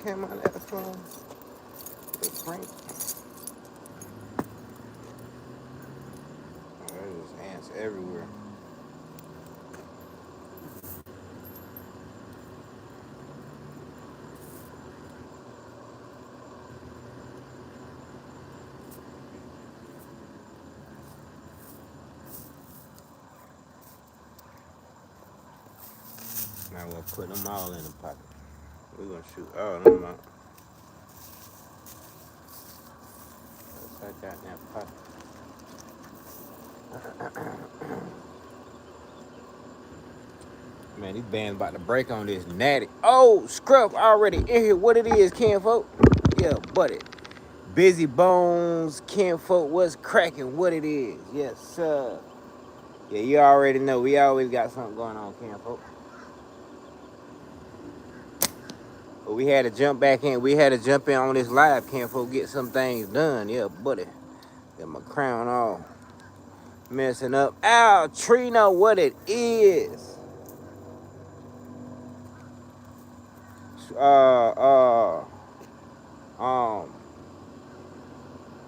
came out last time. The Frank. Oh, there's ants everywhere. Now we'll put them all in the pocket. We're gonna shoot all of them out. What's that goddamn pocket? Man, these bands about to break on this natty. Oh, Scruff already in here. What it is, kinfolk? Yeah, buddy. Busy Bones, kinfolk, what's cracking? What it is? Yes, sir. Yeah, you already know. We always got something going on, kinfolk. But we had to jump back in. We had to jump in on this live, kinfolk, get some things done. Yeah, buddy. Got my crown off. Messing up. Ow, Trina, what it is. Oh,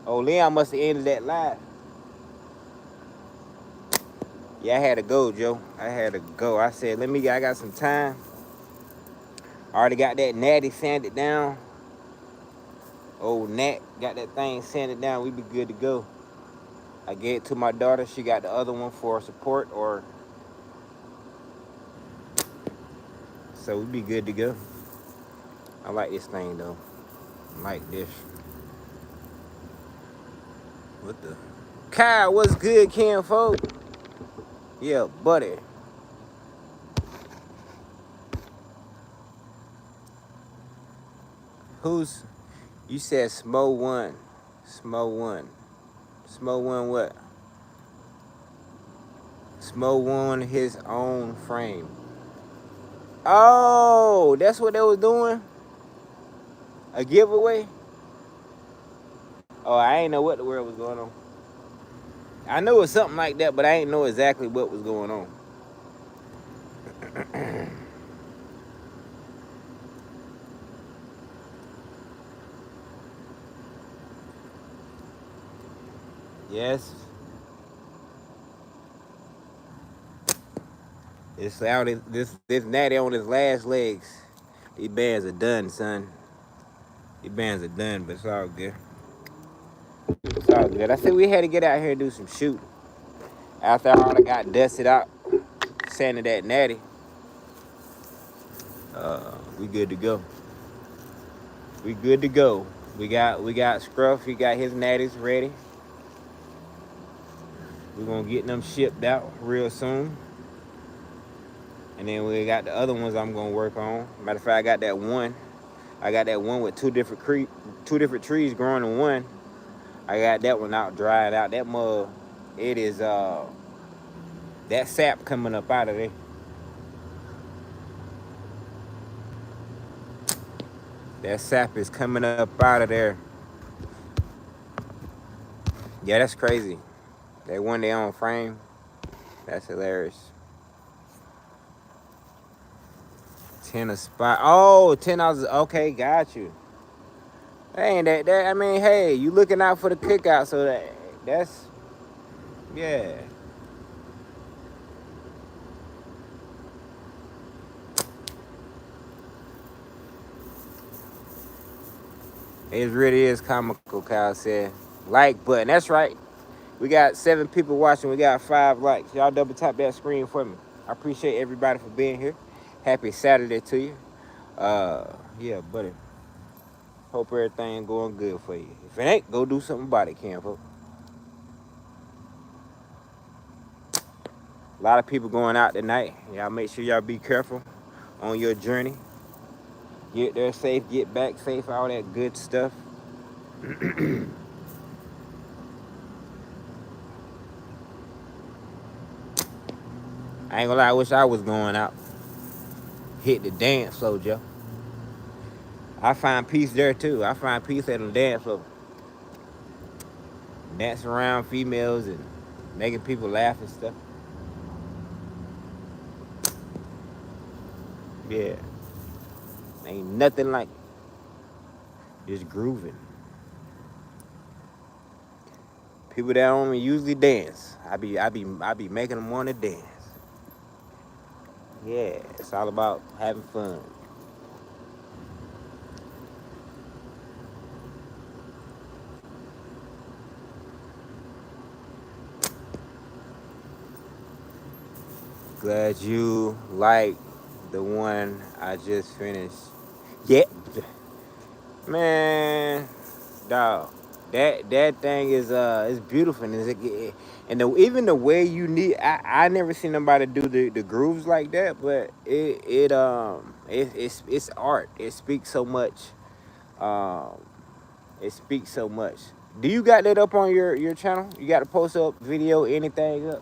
Leon must have ended that live. Yeah, I had to go, Joe. I had to go. I said, I got some time. I already got that natty sanded down. Old Nat got that thing sanded down. We be good to go. I gave it to my daughter. She got the other one for support, so we be good to go. I like this thing though. I like this. What the? Kyle, what's good, kinfolk? Yeah, buddy. Who's? You said Smo One. Smo One. Smo One what? Smo won his own frame. Oh, that's what they was doing? A giveaway? Oh, I ain't know what the world was going on. I knew it was something like that, but I ain't know exactly what was going on. Yes. It's out. This natty on his last legs. These bands are done, son. These bands are done, but it's all good. It's all good. I said we had to get out here and do some shooting. After all I got dusted out, sanded that natty, we good to go. We good to go. We got Scruff. He got his natties ready. We're gonna get them shipped out real soon. And then we got the other ones I'm gonna work on. Matter of fact, I got that one. I got that one with two different trees growing in one. I got that one out, dried out. That mud, it is that sap coming up out of there. That sap is coming up out of there. Yeah, that's crazy. They won their own frame. That's hilarious. 10 a spot. Oh, $10. Okay, got you. Ain't that? I mean, hey, you looking out for the cookout, so that's yeah. It really is comical, Kyle said. Like button. That's right. We got 7 people watching. We got 5 likes. Y'all double tap that screen for me. I appreciate everybody for being here. Happy Saturday to you. Yeah, buddy. Hope everything going good for you. If it ain't, go do something about it, Campo. A lot of people going out tonight. Y'all make sure y'all be careful on your journey. Get there safe, get back safe, all that good stuff. I ain't gonna lie, I wish I was going out. Hit the dance floor, Joe. I find peace there too. I find peace at the dance floor. Dancing around females and making people laugh and stuff. Yeah. Ain't nothing like it. just grooving. People that don't usually dance, I be making them want to dance. Yeah, it's all about having fun. Glad you like the one I just finished. Yeah, man, dog. That thing is beautiful, and even the way you need. I never seen nobody do the grooves like that, but it's art. It speaks so much. Um, it speaks so much. Do you got that up on your channel? You got to post up video, anything up?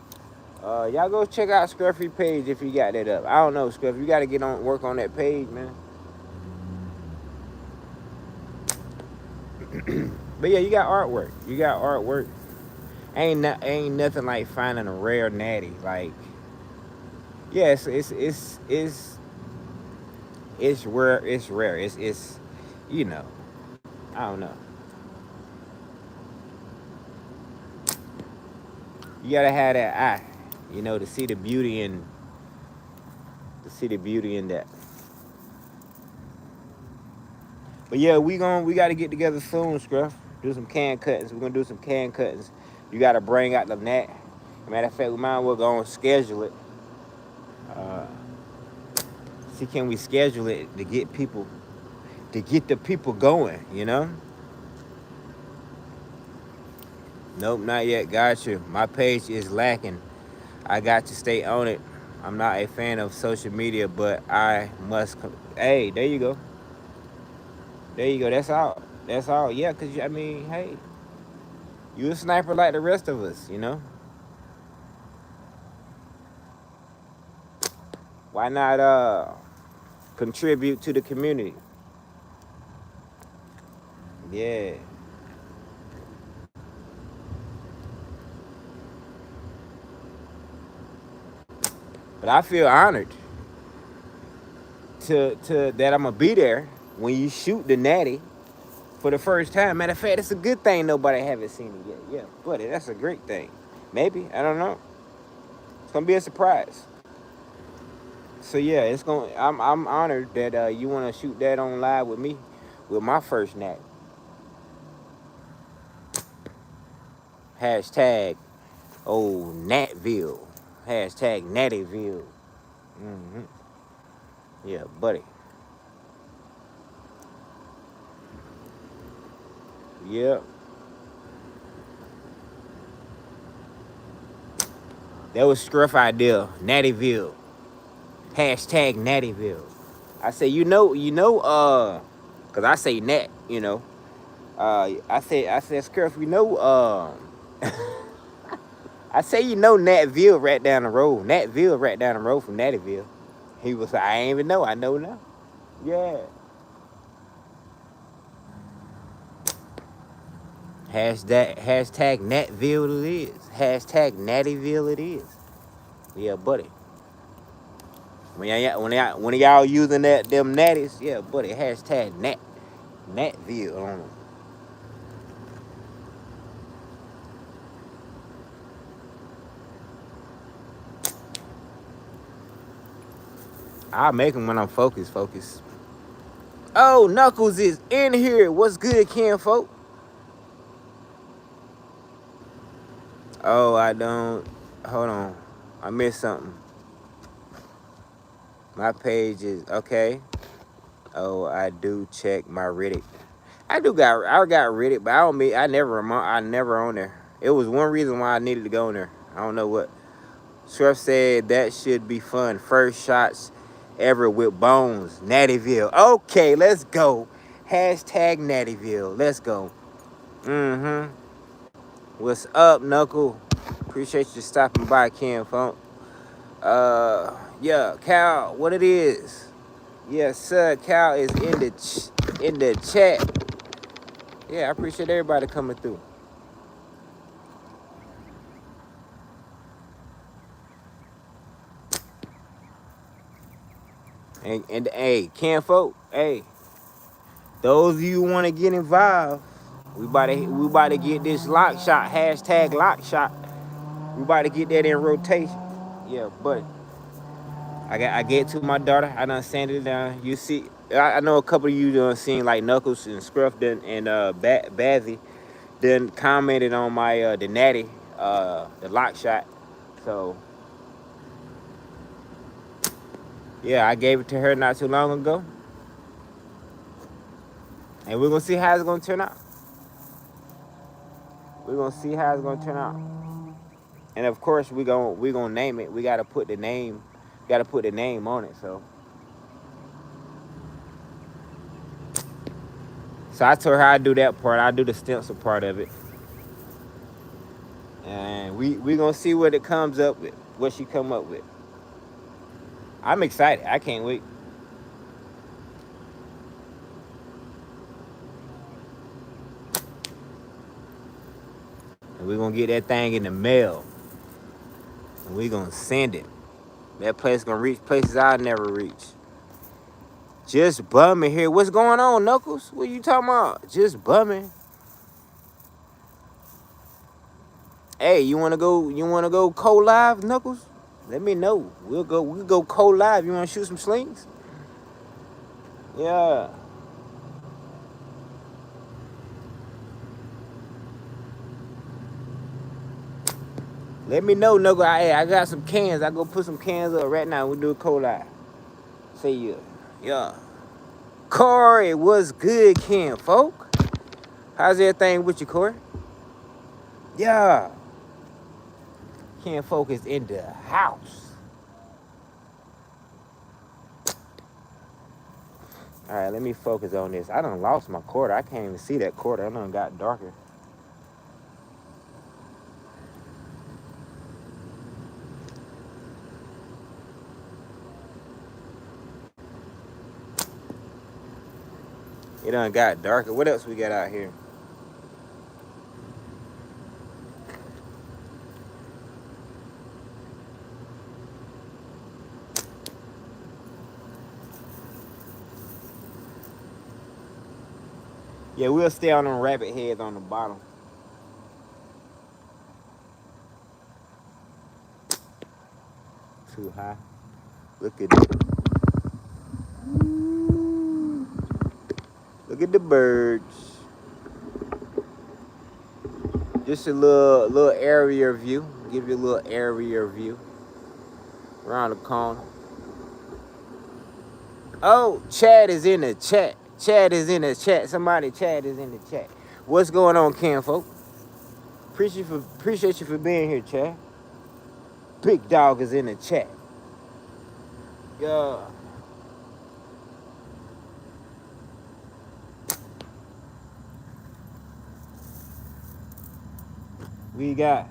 Y'all go check out Scruffy page if you got that up. I don't know, Scruff. You got to get on work on that page, man. But yeah, you got artwork. You got artwork. Ain't nothing like finding a rare natty. Like, yeah, it's rare. It's rare. It's you know. I don't know. You gotta have that eye, to see the beauty in that. But yeah, we gotta get together soon, Scruff. Do some can cuttings. We're gonna do some can cuttings. You gotta bring out the net. Matter of fact, we might as well go and schedule it. Uh, See, can we schedule it to get the people going? Nope, not yet. Got you. My page is lacking. I got to stay on it. I'm not a fan of social media, but I must. Hey, there you go. There you go. That's all. That's all. Yeah, cause I mean, hey, you a sniper like the rest of us. Why not contribute to the community? Yeah. But I feel honored to that I'm gonna be there when you shoot the natty for the first time. Matter of fact, it's a good thing nobody haven't seen it yet. Yeah, buddy, that's a great thing. Maybe, I don't know. It's gonna be a surprise. So yeah, I'm honored that you want to shoot that on live with me, with my first nat. Hashtag Natville. Hashtag Nattyville. hmm Yeah, buddy. Yeah, that was Scruff idea. Nattyville. Hashtag Nattyville. I say, cause I say Nat. I said, Scruff, I say, Natville right down the road. Natville right down the road from Nattyville. He was like, I ain't even know. I know now. Yeah. Hashtag Natville it is. Hashtag Nattyville it is. Yeah, buddy. When y'all using them natties, yeah, buddy. Hashtag Natville on them. I'll make them when I'm focused. Focus. Oh, Knuckles is in here. What's good, Ken folk? Oh, I don't. Hold on. I missed something. My page is okay. Oh, I do check my Reddit. I got Reddit, but I never on there. It was one reason why I needed to go on there. I don't know what. Swift said that should be fun. First shots ever with Bones. Nattyville. Okay, let's go. Hashtag Nattyville. Let's go. Mm-hmm. What's up, Knuckle? Appreciate you stopping by, Ken Funk. Yeah, Cal, what it is? Yes, sir. Cal is in the chat. Yeah, I appreciate everybody coming through. And hey, Ken folk, hey, those of you who want to get involved, we about to get this lock shot, hashtag lock shot. We about to get that in rotation. Yeah, but I get to my daughter. I done sanded it down. You see, I know a couple of you done seen like Knuckles and Scruff done, and Bazzy then commented on my the Natty the lock shot. So yeah, I gave it to her not too long ago, and we're gonna see how it's gonna turn out. We're gonna see how it's gonna turn out, and of course we gonna name it. We gotta put the name, on it. So I told her I'd do that part. I do the stencil part of it, and we gonna see what it comes up with, what she come up with. I'm excited. I can't wait. And we're gonna get that thing in the mail, and we're gonna send it. That place gonna reach places I never reach. Just bumming here. What's going on, Knuckles? What you talking about? Just bumming. Hey, you wanna go? You wanna go co-live, Knuckles? Let me know. We'll go co-live. You wanna shoot some slings? Yeah. Let me know, Knuckles. I got some cans. I go put some cans up right now. We'll do a co-live. See ya. Yeah. Corey, what's good, Ken folk? How's everything with you, Corey? Yeah. Ken folk is in the house. All right, let me focus on this. I done lost my quarter. I can't even see that quarter. I done got darker. It done got darker. What else we got out here? Yeah, we'll stay on them rabbit heads on the bottom. Too high. Look at it. Look at the birds. Just a little area view. Give you a little area view. Around the corner. Oh, Chad is in the chat. Chad is in the chat. Somebody, Chad is in the chat. What's going on, Ken folk? Appreciate you for being here, Chad. Big Dog is in the chat. Yeah. We got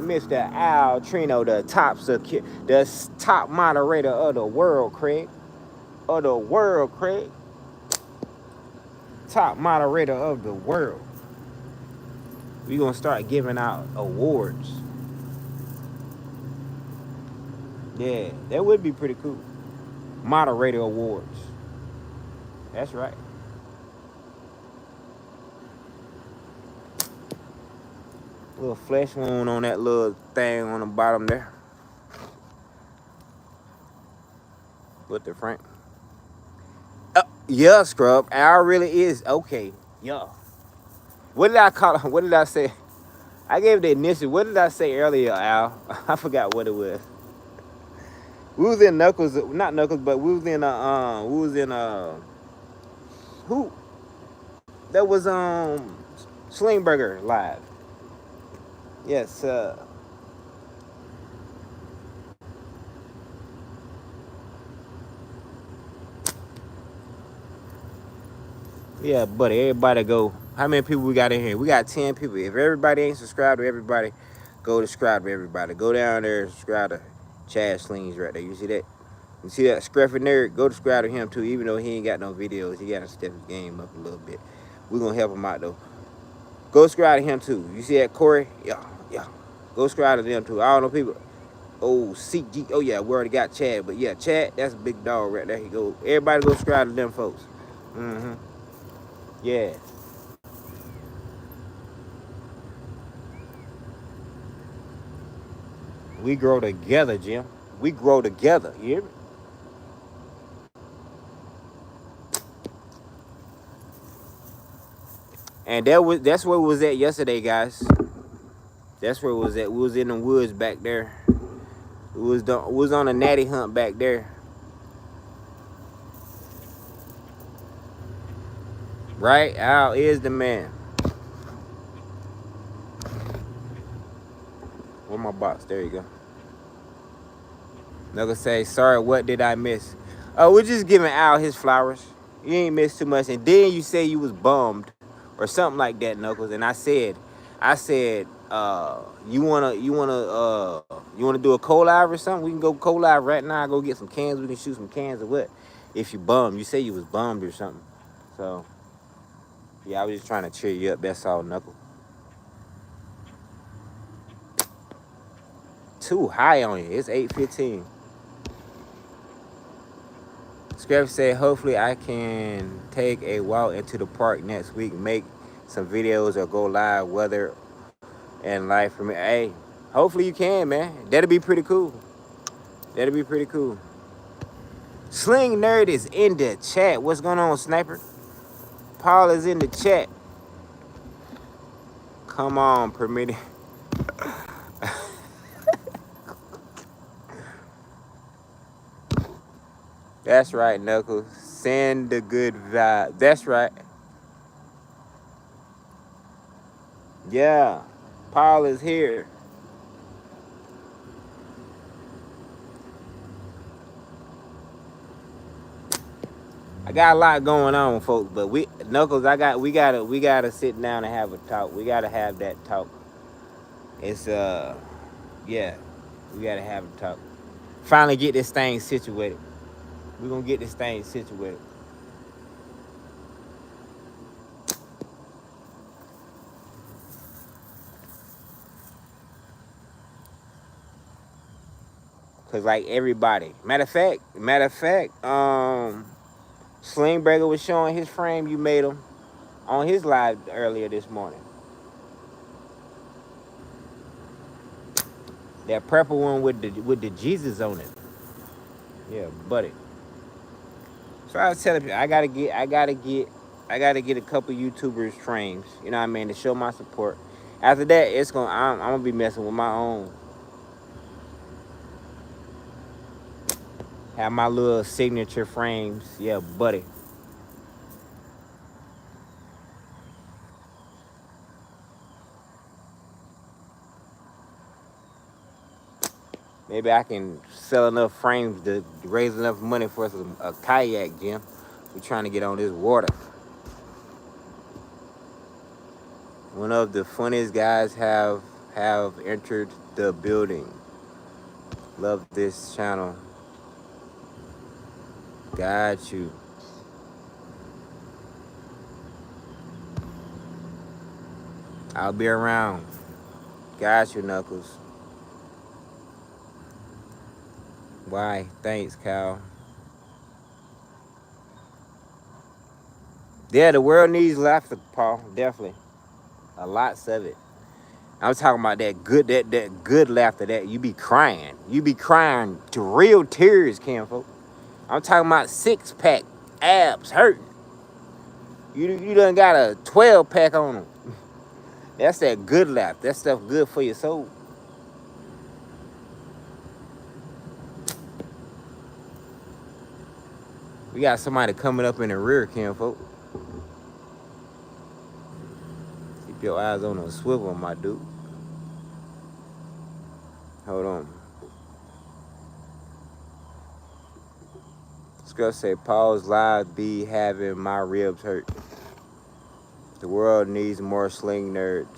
Mr. Al Trino, the top moderator of the world, Craig. Top moderator of the world. We gonna start giving out awards. Yeah, that would be pretty cool. Moderator awards. That's right. Little flesh wound on that little thing on the bottom there. What the Frank? Yeah, Scrub. Al really is okay. Yeah. What did I call him? What did I say? I gave the initial. What did I say earlier, Al? I forgot what it was. We was in Knuckles, not Knuckles, but we was in who? That was Slingburger live. Yes, yeah, buddy. Everybody go. How many people we got in here? We got 10 people. If everybody ain't subscribed to everybody, go subscribe to everybody. Go down there and subscribe to Chad Slings right there. You see that? You see that Scruffy Nerd? Go subscribe to him too, even though he ain't got no videos. He got to step his game up a little bit. We're going to help him out though. Go subscribe to him too. You see that Corey? Yeah. Go subscribe to them too. All them people. Oh, CG. Oh, yeah, we already got Chad. But, yeah, Chad, that's a big dog right there. He go. Everybody go subscribe to them folks. Mm-hmm. Yeah. We grow together, Jim. We grow together. You hear me? And that's where we was at yesterday, guys. That's where we was at. We was in the woods back there. We was on a natty hunt back there. Right? Al is the man. Where my box? There you go. Nigga say, sorry, what did I miss? Oh, we're just giving Al his flowers. You ain't missed too much. And then you say you was bummed or something like that, Knuckles. And I said, you wanna do a collab or something? We can go collab right now. Go get some cans. We can shoot some cans or what? If you bummed, you say you was bummed or something. So yeah, I was just trying to cheer you up. That's all, Knuckle. Too high on you. It's 8:15. Scrap said, hopefully I can take a walk into the park next week, make some videos or go live, weather and life for me. Hey, hopefully you can, man. That'll be pretty cool. That'll be pretty cool. Sling Nerd is in the chat. What's going on, Sniper? Paul is in the chat. Come on, permitted. That's right, Knuckles. Send the good vibe. That's right. Yeah. Paul is here. I got a lot going on, folks, but Knuckles, we gotta sit down and have a talk. We gotta have that talk. It's yeah, we gotta have a talk. Finally get this thing situated. We're gonna get this thing situated. Cause like everybody. Matter of fact, Slingberger was showing his frame you made him on his live earlier this morning. That purple one with the Jesus on it. Yeah, buddy. So I was telling you, I gotta get a couple YouTubers frames. You know what I mean, to show my support. After that, I'm gonna be messing with my own. Have my little signature frames. Yeah, buddy. Maybe I can sell enough frames to raise enough money for a kayak, Jim. We're trying to get on this water. One of the funniest guys have entered the building. Love this channel. Got you. I'll be around. Got you, Knuckles. Why? Thanks, Cal. Yeah, the world needs laughter, Paul. Definitely. A lots of it. I'm talking about that good laughter that you be crying. You be crying to real tears, Cam folk. I'm talking about 6-pack abs hurting. You done got a 12-pack on them. That's that good laugh. That stuff good for your soul. We got somebody coming up in the rear, Cam folk. Keep your eyes on a swivel, my dude. Hold on. Scrub say, Paul's live be having my ribs hurt. The world needs more sling nerds.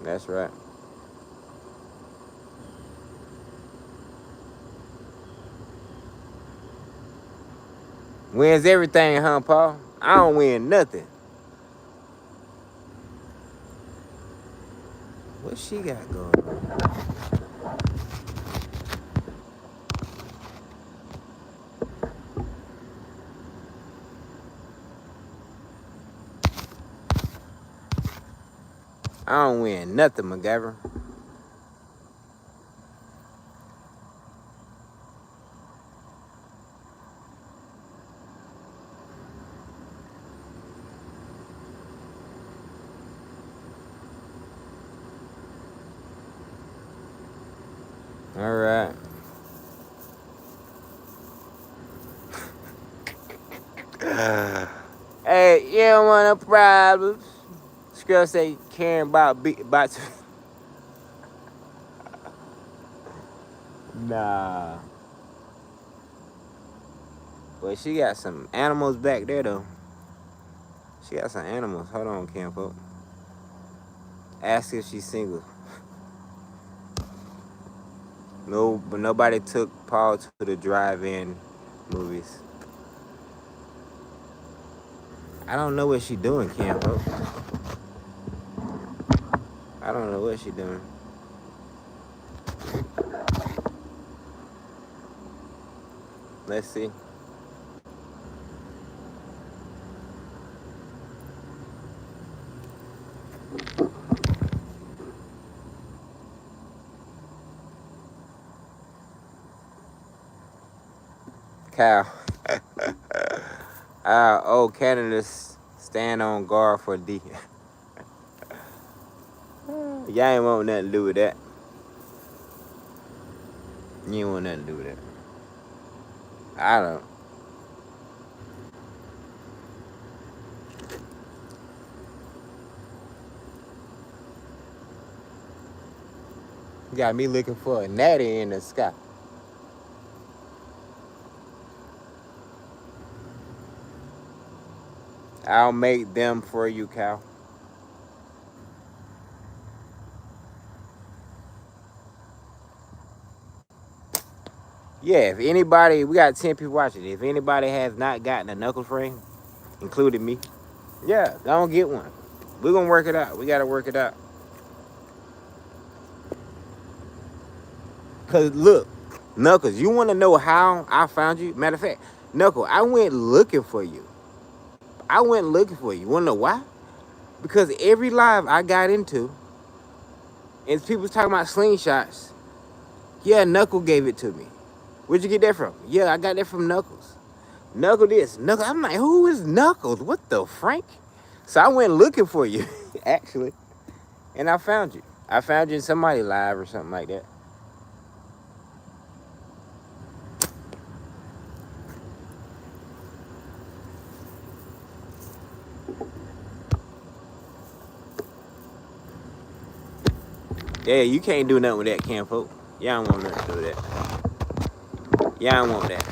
That's right. Wins everything, huh, Paul? I don't win nothing. What she got going on? I don't win nothing, McGavin. All right. Hey, you don't want no problems. This girl say caring about Nah. But she got some animals back there though. She got some animals. Hold on, Campo. Ask if she's single. No, but nobody took Paul to the drive-in movies. I don't know what she doing, Campo. I don't know what she doing. Let's see. Cal. Canada's stand on guard for D. Y'all ain't want nothing to do with that. You ain't want nothing to do with that. I don't. You got me looking for a natty in the sky. I'll make them for you, Cal. Yeah, if anybody, we got 10 people watching. If anybody has not gotten a knuckle frame, including me, yeah, don't get one. We're going to work it out. We got to work it out. Because look, Knuckles, you want to know how I found you? Matter of fact, Knuckle, I went looking for you. You want to know why? Because every live I got into, and people talking about slingshots, yeah, Knuckle gave it to me. Where'd you get that from? Yeah, I got that from Knuckles. Knuckle this, Knuckle. I'm like, who is Knuckles? What the Frank? So I went looking for you, actually, and I found you. I found you in somebody live or something like that. Yeah, you can't do nothing with that, Campo. Y'all don't want nothing to do with that. Y'all don't want that.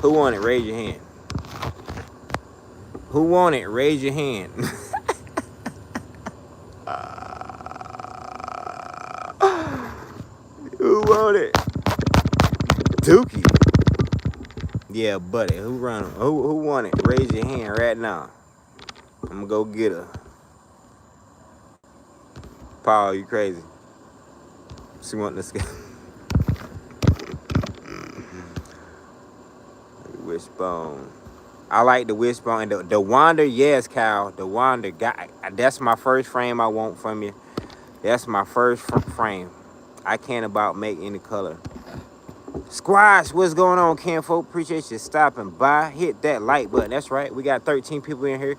Who want it? Raise your hand. Who want it? Raise your hand. Who want it? Dookie. Yeah, buddy. Who run? Who want it? Raise your hand right now. I'm gonna go get her. Paul, you crazy? She want this guy. Wishbone. I like the wishbone. And the Wander, yes, Cal. The Wander. That's my first frame I want from you. That's my first frame. I can't about make any color. Squash, what's going on, Campo? Appreciate you stopping by. Hit that like button. That's right. We got 13 people in here.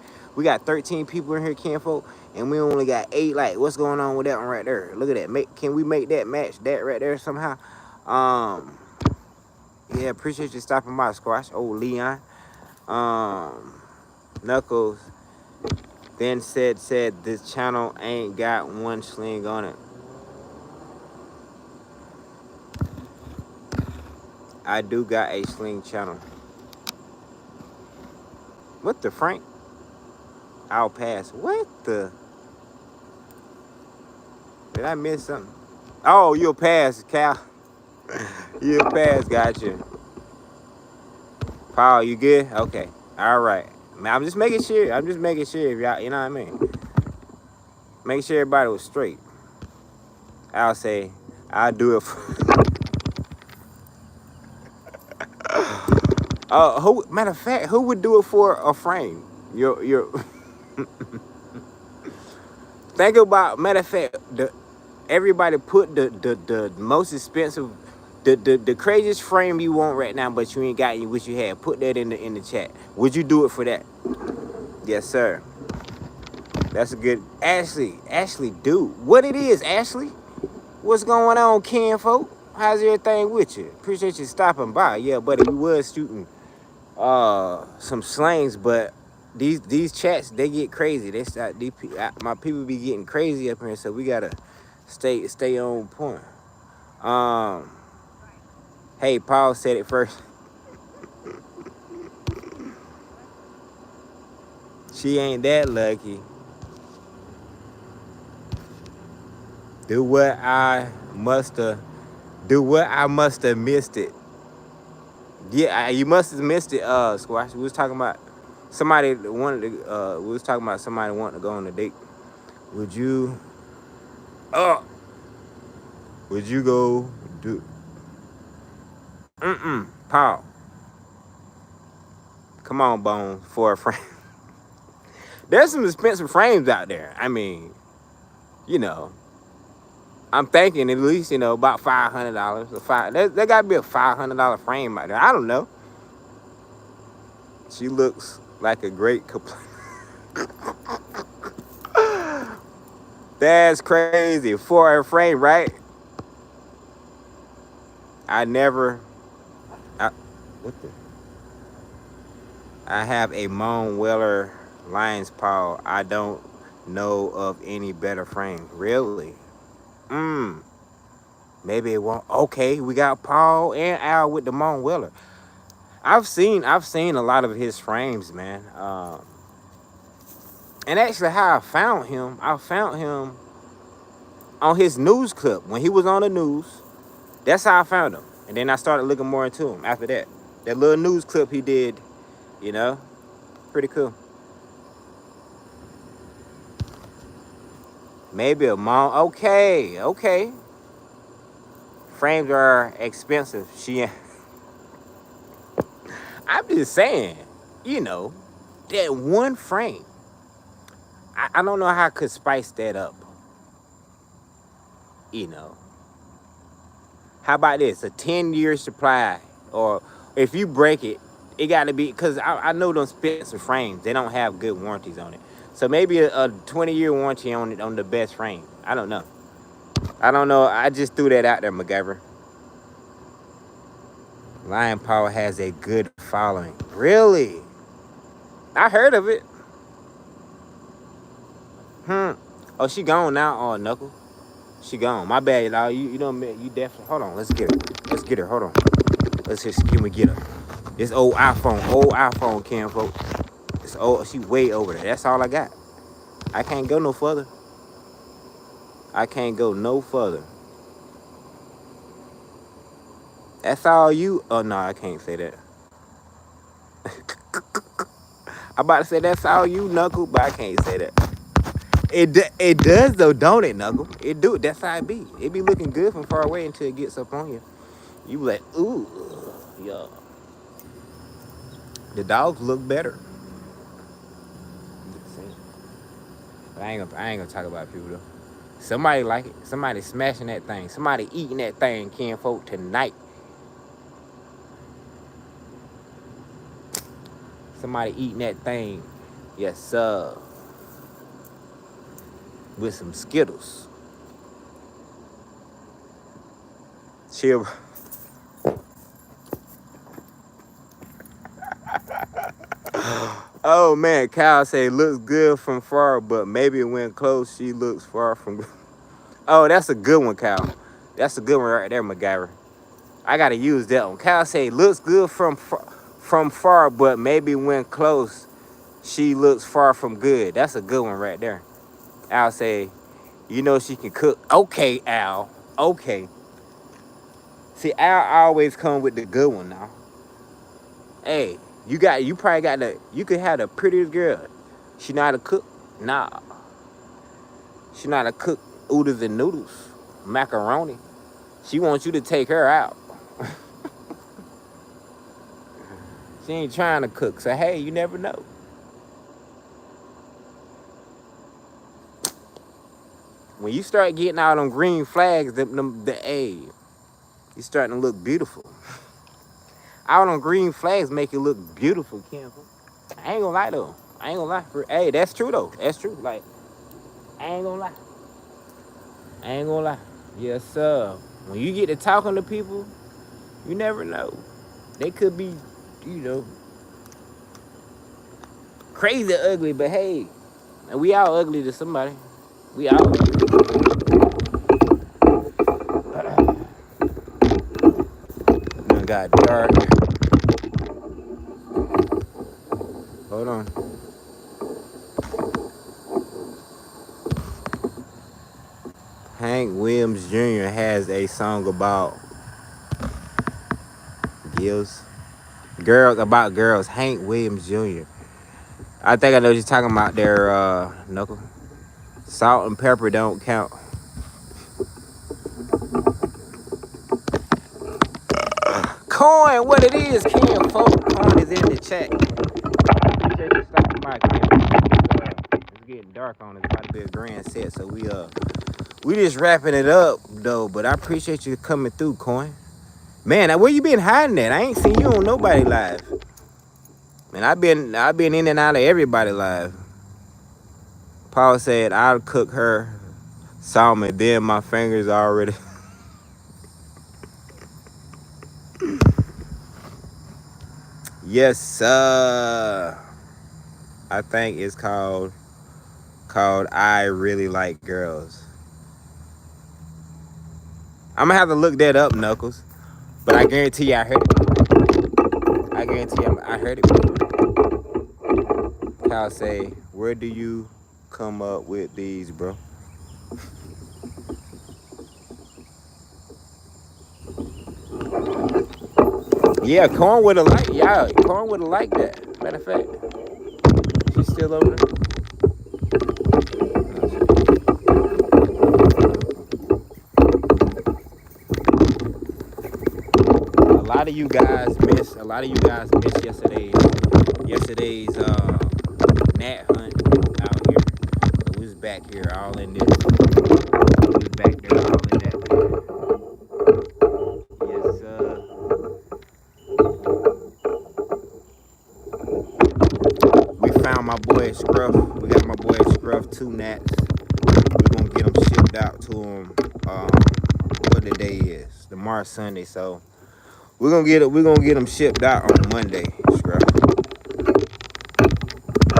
Campo, and we only got 8 likes. What's going on with that one right there? Look at that. Can we make that match that right there somehow? Yeah, appreciate you stopping by, Squash. Oh, Leon. Knuckles then said this channel ain't got one sling on it. I do got a sling channel. What the Frank? I'll pass. What the? Did I miss something? Oh, you'll pass, Cal. You'll pass, gotcha. Paul, you good? Okay. All right. I'm just making sure. If y'all, you know what I mean? Make sure everybody was straight. I'll say, I'll do it for matter of fact, who would do it for a frame? Your Think about, matter of fact, everybody put the most expensive, the craziest frame you want right now, but you ain't got, you wish you had. Put that in the chat. Would you do it for that? Yes, sir. That's a good. Ashley, dude. What it is, Ashley? What's going on, Ken folk? How's everything with you? Appreciate you stopping by. Yeah, buddy, we was shooting some slangs, but these chats, they get crazy. They start, my people be getting crazy up here, so we gotta stay on point. Hey, Paul said it first. She ain't that lucky. Do what I musta missed it. Yeah, you must have missed it, Squash. We was talking about somebody wanted to. We was talking about somebody wanting to go on a date. Would you? Would you go do? Paul. Come on, Bones, for a frame. There's some expensive frames out there. I mean, you know, I'm thinking at least, about $500. There gotta be a $500 frame out there. I don't know. She looks like a great That's crazy. For a frame, right? I have a Moan Weller Lion's Paw. I don't know of any better frame. Really? Maybe it won't. Okay, we got Paul and Al with the Moan Weller. I've seen a lot of his frames, man. And actually, how I found him on his news clip. When he was on the news, that's how I found him. And then I started looking more into him after that. That little news clip he did, pretty cool. Maybe a mom. Okay. Frames are expensive. I'm just saying, that one frame. I don't know how I could spice that up. How about this? A 10-year supply, or if you break it, it got to be, because I know those expensive frames, they don't have good warranties on it. So maybe a 20-year warranty on it, on the best frame. I don't know. I just threw that out there, MacGyver. Lion Power has a good following. Really? I heard of it. Oh, she gone now. Oh, Knuckle. She gone. My bad, dog. You definitely. Hold on. Let's get her. Hold on. Can we get her? This old iPhone, Cam, folks. It's old. She way over there. That's all I got. I can't go no further. That's all you. Oh no, I can't say that. I'm about to say that's all you, Knuckle, but I can't say that. It does though, don't it, Knuckle? It do. That's how it be. It be looking good from far away until it gets up on you. You be like, ooh, yeah. The dogs look better. But I ain't gonna talk about people though. Somebody like it. Somebody smashing that thing. Somebody eating that thing, Ken folk, tonight. Somebody eating that thing. Yes, sir. With some Skittles. Chill. Oh man, Kyle say looks good from far, but maybe when close she looks far from. Oh, that's a good one, Kyle. That's a good one right there, MacGyver. I gotta use that one. Kyle say looks good from far, but maybe when close she looks far from good. That's a good one right there. Al say, she can cook. Okay, Al. Okay. See, Al always come with the good one now. Hey, you probably got you could have the prettiest girl. She know how to cook? Nah. She know how to cook oodles and noodles, macaroni. She wants you to take her out. She ain't trying to cook, so hey, you never know. when you start getting out on green flags, you starting to look beautiful. Out on green flags make you look beautiful, Kim. I ain't gonna lie though. I ain't gonna lie. Hey, that's true though. That's true. Like, I ain't gonna lie. I ain't gonna lie. Yes, sir. When you get to talking to people, you never know. They could be, you know, crazy ugly, but hey, we all ugly to somebody. We all ugly. It got dark. Hold on. Hank Williams Jr. has a song about girls. Hank Williams Jr. I think I know what you're talking about there, Knuckle. Salt and pepper don't count. Coin, what it is, Ken folk. Coin is in the chat. Appreciate you stopping by, Ken. It's getting dark on us. It's about to be a grand set, so we just wrapping it up though. But I appreciate you coming through, Coin. Man, where you been hiding at? I ain't seen you on nobody live. Man, I've been in and out of everybody live. Paul said I'll cook her salmon, then my fingers already. Yes, sir. I think it's called I Really Like Girls. I'm gonna have to look that up, Knuckles. But I guarantee you I heard it. I guarantee you I heard it. Kyle say, where do you come up with these, bro? Yeah, Corn would have liked. Yeah, Corn would have liked that. Matter of fact, she's still over there. A lot of you guys missed yesterday's gnat hunt out here. So we was back here all in this. We was back there all in that. Yes, we found my boy Scruff. We got my boy Scruff 2 gnats. We're gonna get them shipped out to him. What the day is? Tomorrow Sunday. So we're gonna get them shipped out on Monday, Scruff.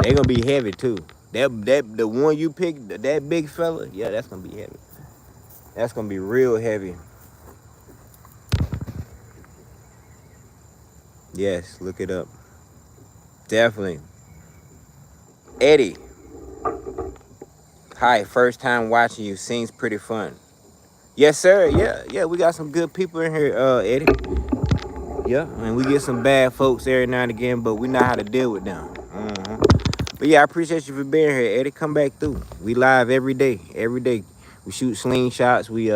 They gonna be heavy too. The one you picked, that big fella, yeah, that's gonna be heavy. That's gonna be real heavy. Yes, look it up. Definitely. Eddie. Hi, first time watching you. Seems pretty fun. Yes, sir. Yeah, we got some good people in here, Eddie. Yeah, I mean, we get some bad folks every now and again, but we know how to deal with them. But yeah, I appreciate you for being here, Eddie. Come back through. We live every day. Every day. We shoot slingshots. We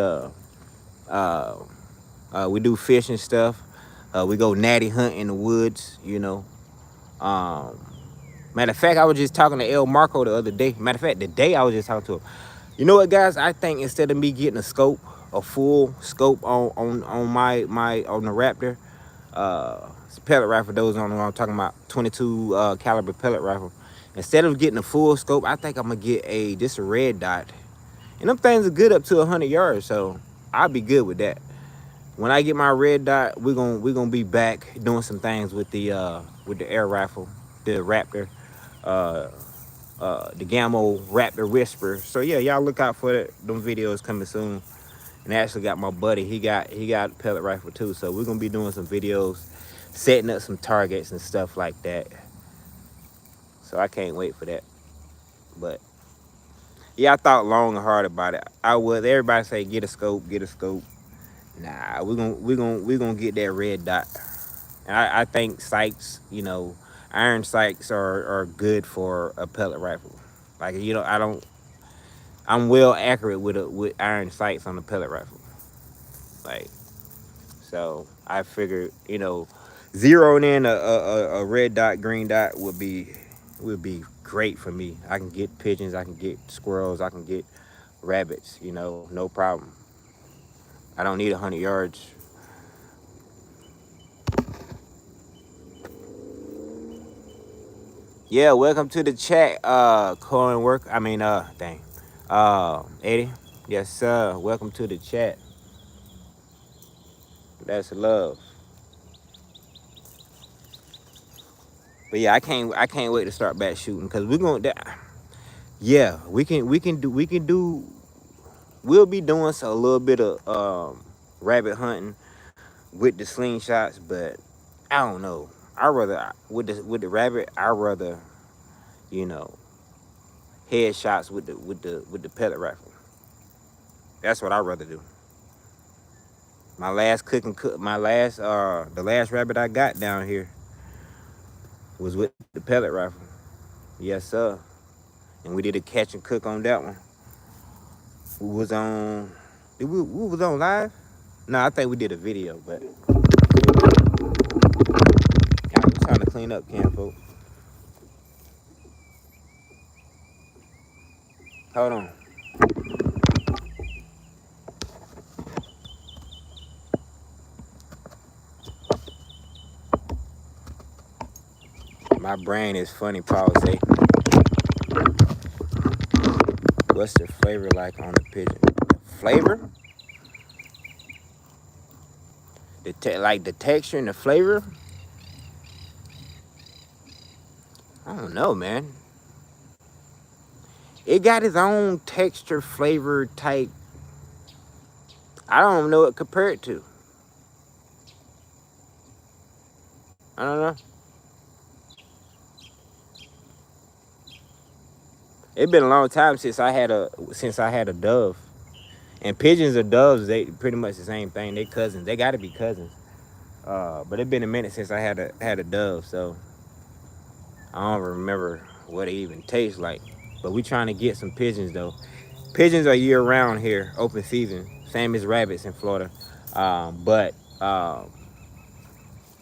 do fishing stuff. We go natty hunt in the woods, you know. Matter of fact, I was just talking to El Marco the other day. Matter of fact, the day I was just talking to him. You know what, guys? I think instead of me getting a full scope on the Raptor, it's a pellet rifle. Those on what I'm talking about, 22 caliber pellet rifle. Instead of getting a full scope, I think I'm gonna get just a red dot, and them things are good up to 100 yards. So I'll be good with that. When I get my red dot, we're gonna be back doing some things with the air rifle, the Raptor, the Gammo Raptor Whisper. So yeah, y'all look out for them videos coming soon. And I actually got my buddy, he got a pellet rifle too. So we're gonna be doing some videos, setting up some targets and stuff like that. So I can't wait for that. But yeah, I thought long and hard about it. Everybody say get a scope. Nah, we're gonna get that red dot. And I think sights, iron sights are good for a pellet rifle. Like, I'm well accurate with iron sights on the pellet rifle. Like, so I figured, zeroing in a red dot, green dot would be great for me. I can get pigeons, I can get squirrels, I can get rabbits, you know, no problem. I don't need 100 yards. Yeah, welcome to the chat, Coin Work. I mean, dang. Eddie. Yes, sir. Welcome to the chat. That's love. But yeah, I can't wait to start back shooting because we're gonna. Yeah, we can do. We'll be doing a little bit of rabbit hunting with the slingshots, but I don't know. I rather with the rabbit. I rather, you know, headshots with the pellet rifle. That's what I rather do. My last my last the last rabbit I got down here was with the pellet rifle. Yes, sir. And we did a catch and cook on that one. We was on. We was on live? No, I think we did a video, but I'm trying to clean up, Cam, folks. Hold on. My brain is funny, Paul say. What's the flavor like on the pigeon? The flavor? Like the texture and the flavor? I don't know, man. It got its own texture, flavor type. I don't know what to compare it to. I don't know. It's been a long time since I had a dove. And pigeons or doves, they pretty much the same thing. They cousins. They gotta be cousins. But it's been a minute since I had a dove, so I don't remember what it even tastes like. But we trying to get some pigeons though. Pigeons are year round here, open season, same as rabbits in Florida. But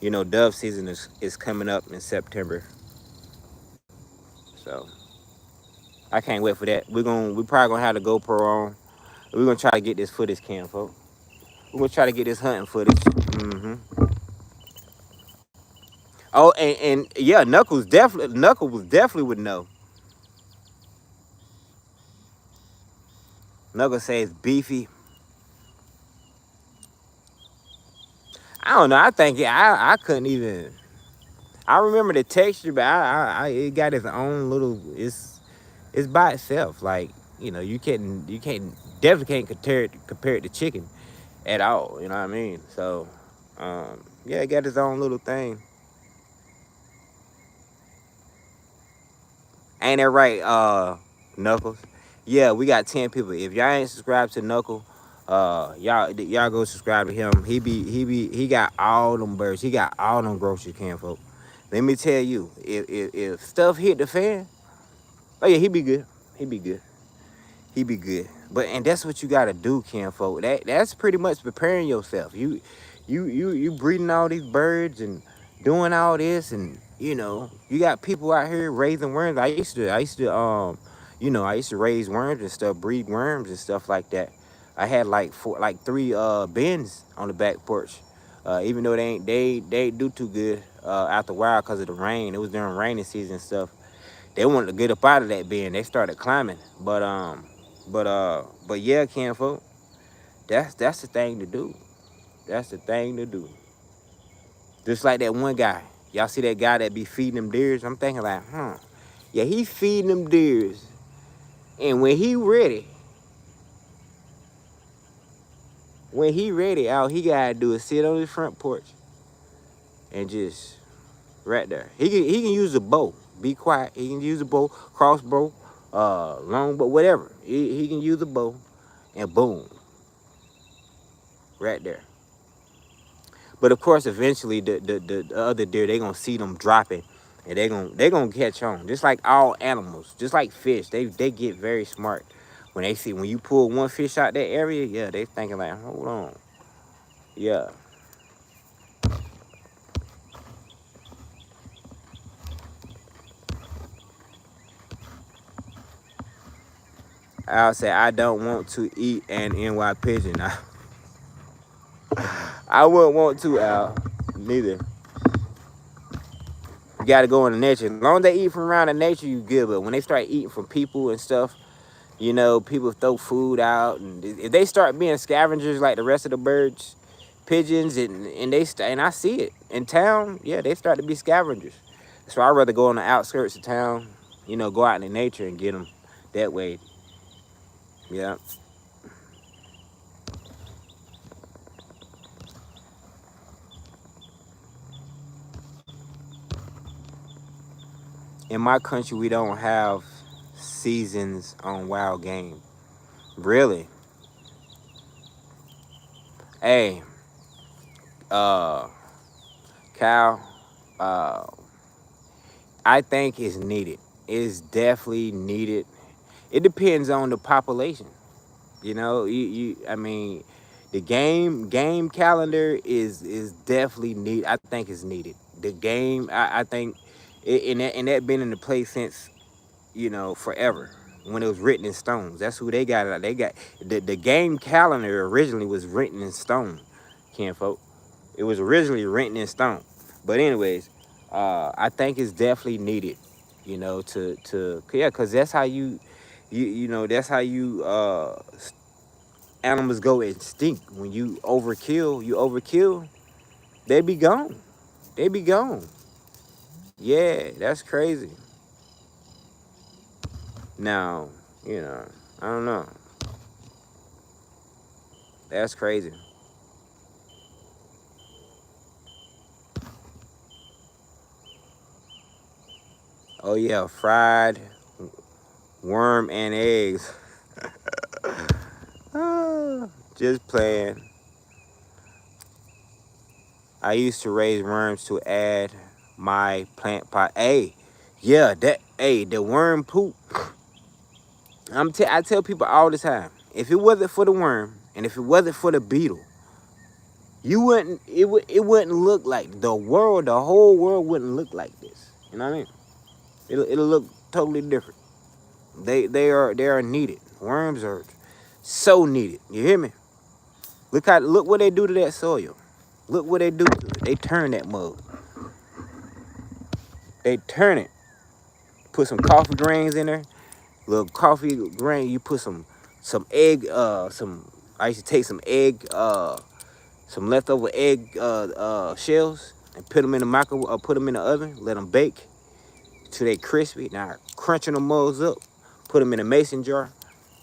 you know, dove season is coming up in September, so I can't wait for that. We probably gonna have the GoPro on. We're gonna try to get this footage, Cam, folks. We're gonna try to get this hunting footage. Oh, and yeah, Knuckles was definitely would know. Knuckles says beefy. I don't know. I think I couldn't even. I remember the texture, but it got its own little. It's by itself. Like, you know, you can't definitely can't compare it to chicken at all. You know what I mean? So yeah, it got its own little thing. Ain't that right, Knuckles? Yeah, we got 10 people. If y'all ain't subscribed to Knuckle, y'all go subscribe to him. He got all them birds. He got all them grocery can, folks. Let me tell you, if stuff hit the fan, oh yeah, he be good. He be good. He be good. But and that's what you gotta do, Ken, folk. That's pretty much preparing yourself. You breeding all these birds and doing all this, and you know you got people out here raising worms. I used to raise worms and stuff, breed worms and stuff like that. I had like three bins on the back porch. Even though they ain't do too good after a while because of the rain. It was during rainy season and stuff. They wanted to get up out of that bin. They started climbing, but yeah, Ken, folk. That's the thing to do. That's the thing to do. Just like that one guy. Y'all see that guy that be feeding them deers? I'm thinking like, yeah, he feeding them deers. And when he ready, all he gotta do is sit on his front porch and just right there. He can use a bow. Be quiet. He can use a bow, crossbow, long bow, whatever. He can use a bow, and boom, right there. But of course, eventually the other deer, they gonna see them dropping, and they gonna catch on. Just like all animals, just like fish, they get very smart when you pull one fish out that area. Yeah, they thinking like, hold on, yeah. I'll say I don't want to eat an NY pigeon. I wouldn't want to, Al. Neither. You gotta go in the nature. As long as they eat from around the nature, you good. But when they start eating from people and stuff, you know, people throw food out, and if they start being scavengers like the rest of the birds, pigeons, and I see it in town. Yeah, they start to be scavengers. So I'd rather go on the outskirts of town, you know, go out in the nature and get them that way. Yeah. In my country, we don't have seasons on wild game. Really? Hey, uh, Cal, uh, I think it's needed. It's definitely needed. It depends on the population. You know, I mean, the game calendar is definitely need. I think it's needed. The game, I think, and that been in the place since, you know, forever. When it was written in stones, that's who they got it. They got the game calendar originally was written in stone, kinfolk. It was originally written in stone. But anyways, I think it's definitely needed. You know, to yeah, cause that's how you know that's how you animals go extinct. When you overkill, they be gone. They be gone. Yeah, that's crazy. Now, you know, I don't know. That's crazy. Oh yeah, fried worm and eggs. Just playing. I used to raise worms to add my plant pot. Hey, yeah, the worm poop. I tell people all the time, if it wasn't for the worm and if it wasn't for the beetle, you wouldn't it wouldn't look like the whole world wouldn't look like this. You know what I mean? It'll look totally different. They are needed. Worms are so needed. You hear me? Look what they do to that soil. Look what they do to it. They turn that mug. They turn it. Put some coffee grains in there. Little coffee grain. You put some egg. Some I used to take some leftover egg shells and put them in the microwave or put them in the oven. Let them bake till they crispy. Now crunching them mugs up. Put them in a mason jar.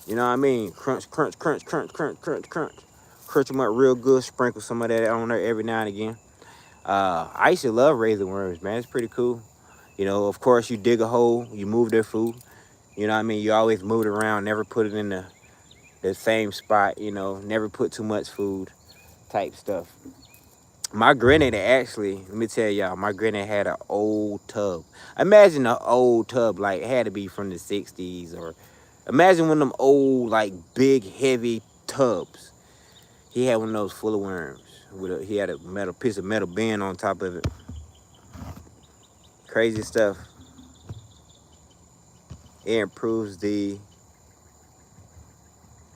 You know what I mean? Crunch, crunch, crunch, crunch, crunch, crunch, crunch. Crunch them up real good. Sprinkle some of that on there every now and again. I used to love raising worms, man. It's pretty cool. You know, of course, you dig a hole, you move their food. You know what I mean? You always move it around, never put it in the same spot, you know, never put too much food type stuff. My granddad actually, let me tell y'all, my granddad had an old tub. Imagine an old tub, like it had to be from the 60s, or imagine one of them old, like big, heavy tubs. He had one of those full of worms. He had a piece of metal bin on top of it. Crazy stuff. It improves the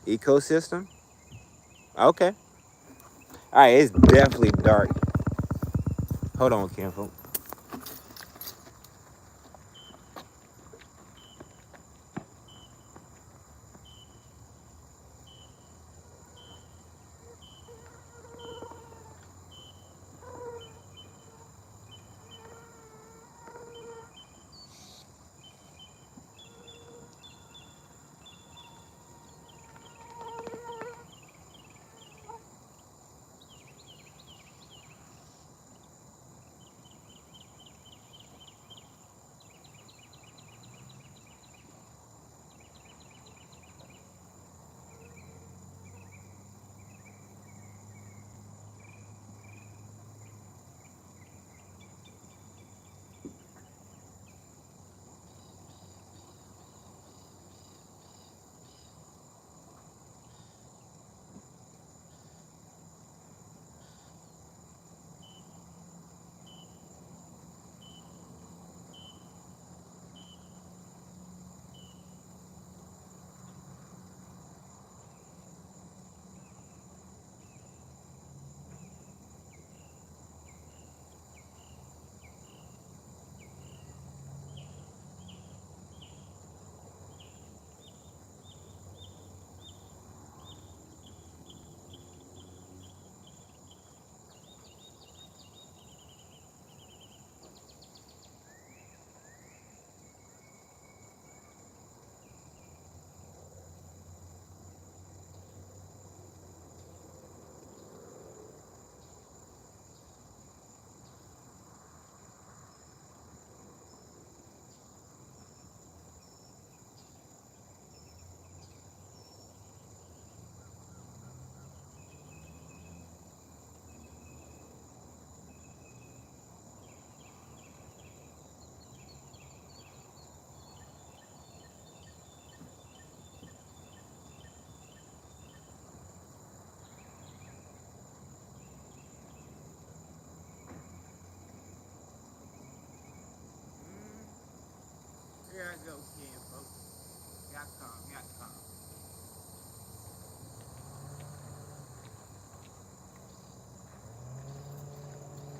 ecosystem. Okay. All right, it's definitely dark. Hold on, Kenfo.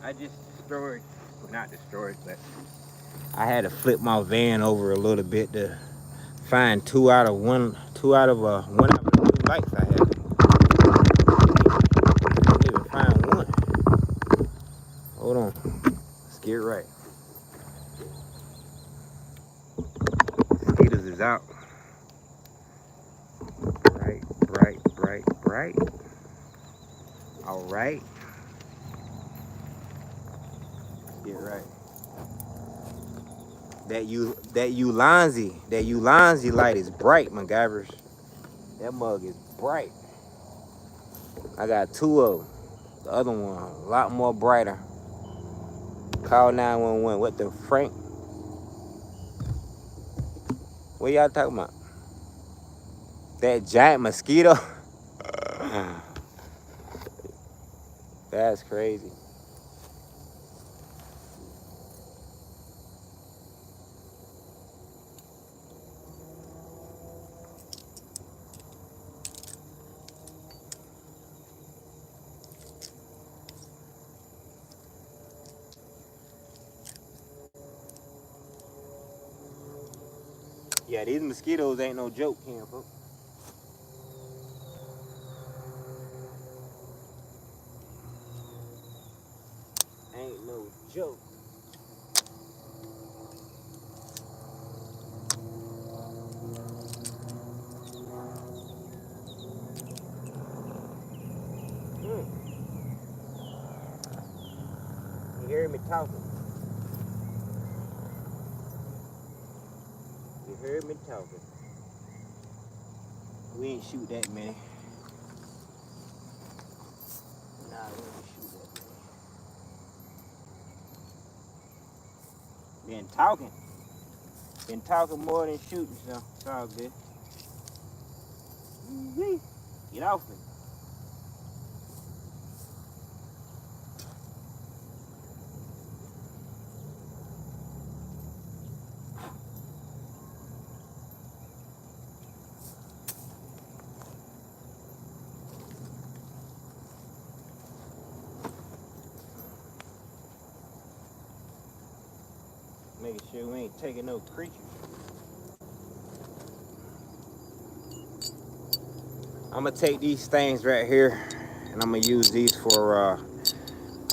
I just destroyed, well, not destroyed, but I had to flip my van over a little bit to find two out of one out of the two lights I had. I didn't even find one. Hold on, let's get right. Mosquitoes is out. Bright, bright, bright, bright. All right. Get right. That Ulanzi light is bright, MacGyvers. That mug is bright. I got two of them. The other one a lot more brighter. Call 911. What the Frank? What y'all talking about? That giant mosquito? That's crazy. Yeah, these mosquitoes ain't no joke, here, folks. Ain't no joke. You hear me talking? You heard me talking. We ain't shoot that many. Nah, we ain't shoot that many. Been talking. Been talking more than shooting, so it's all good. Get off me. Making sure we ain't taking no creatures. I'm gonna take these things right here, and I'm gonna use these for.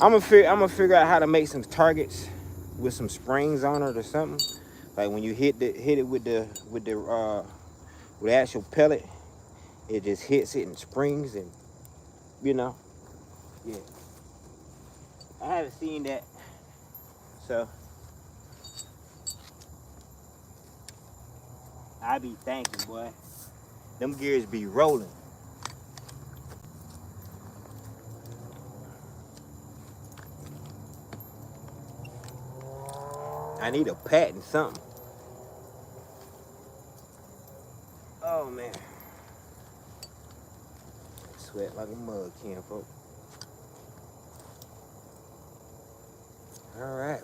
I'm gonna figure out how to make some targets with some springs on it or something. Like when you hit it with the actual pellet, it just hits it and springs, and yeah. I haven't seen that, so I be thinking, boy, them gears be rolling. I need a patent something. Oh man, sweat like a mug, Ken, folks. All right.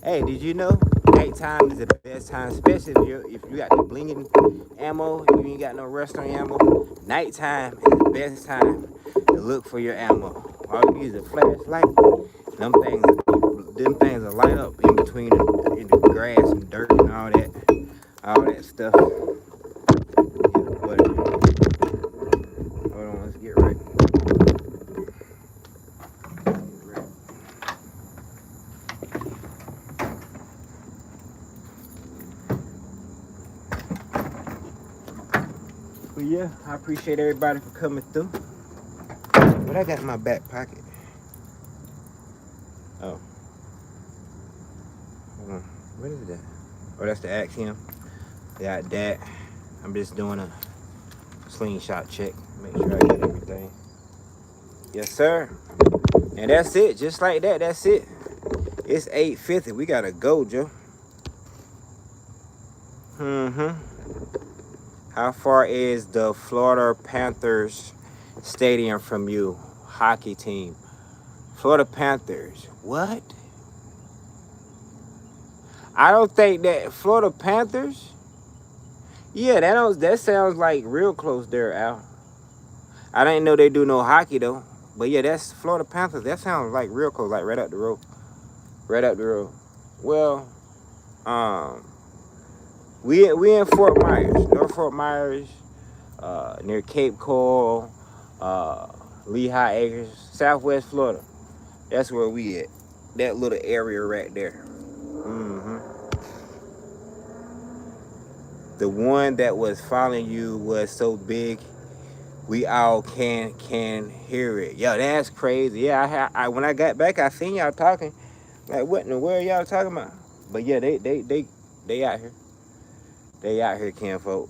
Hey, did you know nighttime is the best time, especially if you got the blinging ammo, if you ain't got no rustling ammo. Nighttime is the best time to look for your ammo. All you use a flashlight. Them things will light up in between in the grass and dirt and all that stuff. Yeah, but hold on, let's get right. But yeah, I appreciate everybody for coming through. What I got in my back pocket? Oh. Hold on. What is that? Oh, that's the Axiom. Got that. I'm just doing a slingshot check. Make sure I got everything. Yes, sir. And that's it. Just like that. That's it. It's 8:50. We gotta go, Joe. How far is the Florida Panthers stadium from you? Hockey team. Florida Panthers. What? I don't think that Florida Panthers. Yeah, that sounds like real close there, Al. I didn't know they do no hockey though. But yeah, that's Florida Panthers. That sounds like real close, like right up the road. Right up the road. Well, um, we in Fort Myers, North Fort Myers, near Cape Coral, Lehigh Acres, Southwest Florida. That's where we at. That little area right there. The one that was following you was so big, we all can hear it. Yo, that's crazy. Yeah, I when I got back, I seen y'all talking. Like, what in the world y'all talking about? But yeah, they out here. They out here, kinfolk.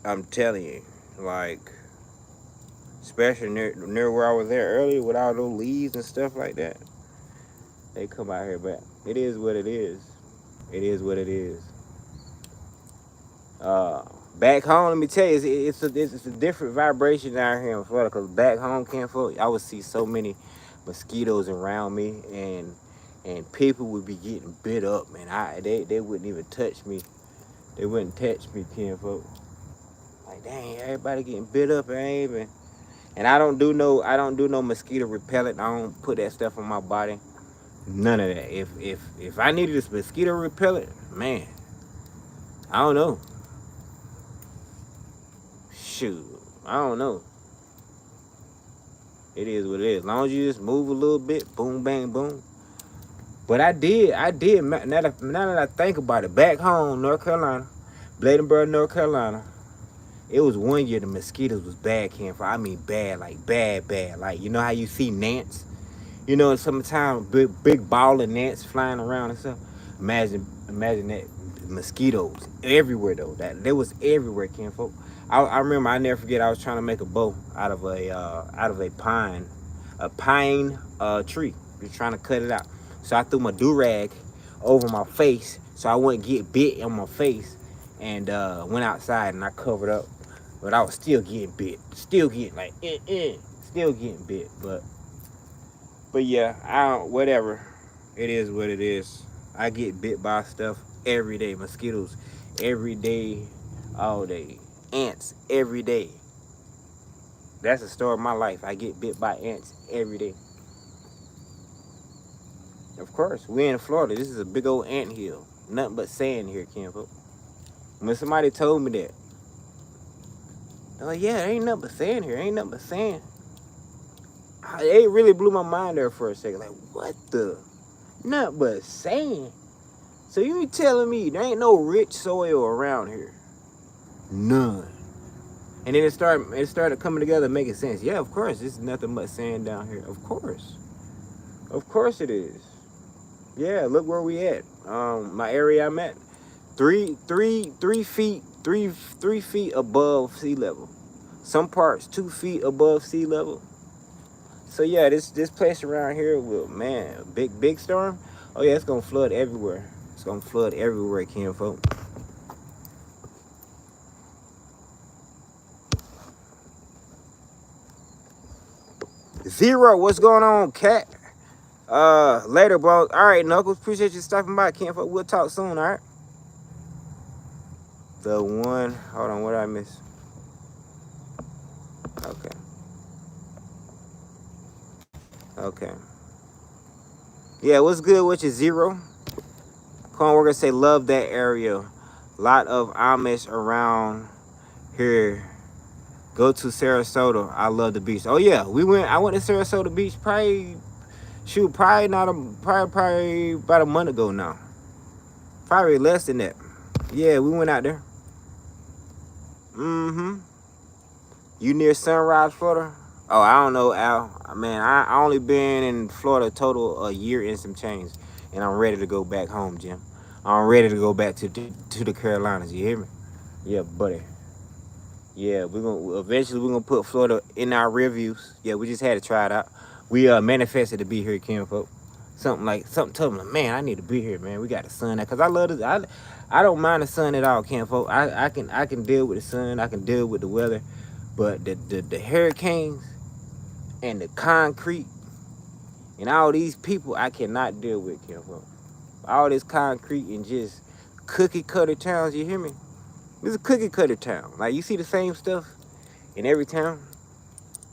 I'm telling you, like, especially near where I was there earlier with all those leaves and stuff like that. They come out here, but it is what it is. It is what it is. Back home, let me tell you, it's a different vibration down here in Florida. Cause back home, kinfolk, I would see so many mosquitoes around me, and people would be getting bit up, man. They wouldn't even touch me. They wouldn't touch me, kinfolk. Like, dang, everybody getting bit up, and I ain't even. And I don't do no mosquito repellent. I don't put that stuff on my body. None of that. If I needed this mosquito repellent, man, I don't know. Shoot, I don't know. It is what it is. As long as you just move a little bit, boom, bang, boom. But I did. Now that I think about it, back home, North Carolina, Bladenboro, North Carolina, it was one year the mosquitoes was bad, Ken. I mean bad, like bad. Like, you know how you see gnats? You know, in summertime, big ball of gnats flying around and stuff. Imagine that mosquitoes everywhere though. That was everywhere, kinfolk. I remember, I never forget. I was trying to make a bow out of a pine tree. Just trying to cut it out. So I threw my do-rag over my face so I wouldn't get bit on my face, and went outside and I covered up. But I was still getting bit. Still getting like still getting bit. But yeah, whatever. It is what it is. I get bit by stuff every day. Mosquitoes every day, all day. Ants every day. That's the story of my life. I get bit by ants every day. Of course, we're in Florida. This is a big old ant hill. Nothing but sand here, kinfolk. When somebody told me that, they're like, yeah, there ain't nothing but sand here. Ain't nothing but sand. It really blew my mind there for a second. Like, what the? Nothing but sand. So you telling me there ain't no rich soil around here? None. And then it started coming together, making sense. Yeah, of course, this is nothing but sand down here. Of course it is. Yeah, look where we at. My area I'm at, three feet above sea level. Some parts 2 feet above sea level. So yeah, this place around here will, man, big storm. Oh yeah, it's gonna flood everywhere. It's gonna flood everywhere, kinfolk. Zero, what's going on, cat? Later, bro. All right, Knuckles, appreciate you stopping by, kinfolk. We'll talk soon, all right? The one, hold on, what did I miss? Okay. Yeah, what's good with you, Zero? Corn workers say love that area. Lot of Amish around here. Go to Sarasota. I love the beach. Oh yeah, I went to Sarasota Beach probably about a month ago now. Probably less than that. Yeah, we went out there. You near Sunrise, Florida? Oh, I don't know, Al. Man, I only been in Florida total a year and some change, and I'm ready to go back home, Jim. I'm ready to go back to the Carolinas. You hear me? Yeah, buddy. Yeah, we're gonna put Florida in our reviews. Yeah, we just had to try it out. We manifested to be here, kinfolk. something told me, like, man, I need to be here, man. We got the sun, cause I love it. I don't mind the sun at all, Ken folk. I can deal with the sun. I can deal with the weather, but the hurricanes and the concrete and all these people, I cannot deal with, Ken folk. All this concrete and just cookie cutter towns. You hear me? This is a cookie cutter town. Like, you see the same stuff in every town.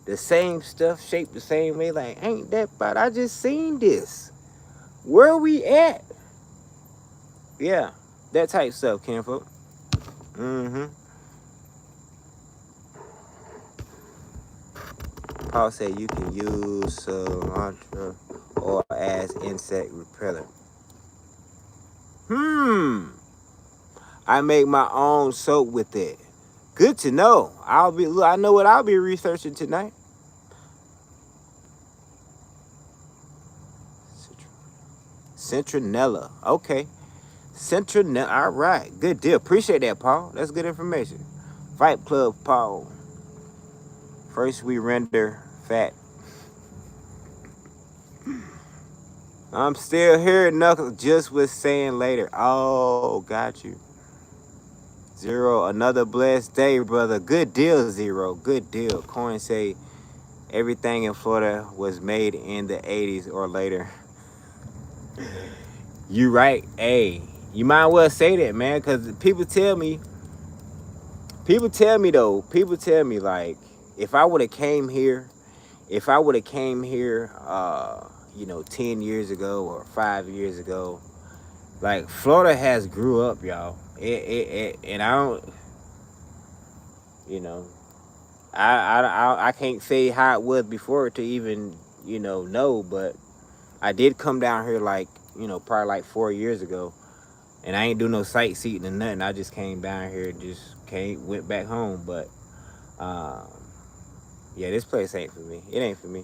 The same stuff shaped the same way. Like, ain't that bad? I just seen this. Where we at? Yeah, that type stuff, Kenfolk. Paul said you can use cilantro or as insect repellent. I make my own soap with it. Good to know. I know what I'll be researching tonight. Citronella. Okay. Citronella. All right. Good deal. Appreciate that, Paul. That's good information. Fight Club, Paul. First we render fat. I'm still here, Knuckles. Just was saying later. Oh, got you. Zero, another blessed day, brother. Good deal, Zero. Good deal. Coin say everything in Florida was made in the 80s or later. You right. Hey, you might well say that, man, because people tell me like, if I would have came here, 10 years ago or 5 years ago, like, Florida has grew up, y'all. And I don't, I can't say how it was before to even, know, but I did come down here, like, probably like 4 years ago, and I ain't do no sightseeing or nothing. I just came down here and went back home. But yeah, this place ain't for me. It ain't for me.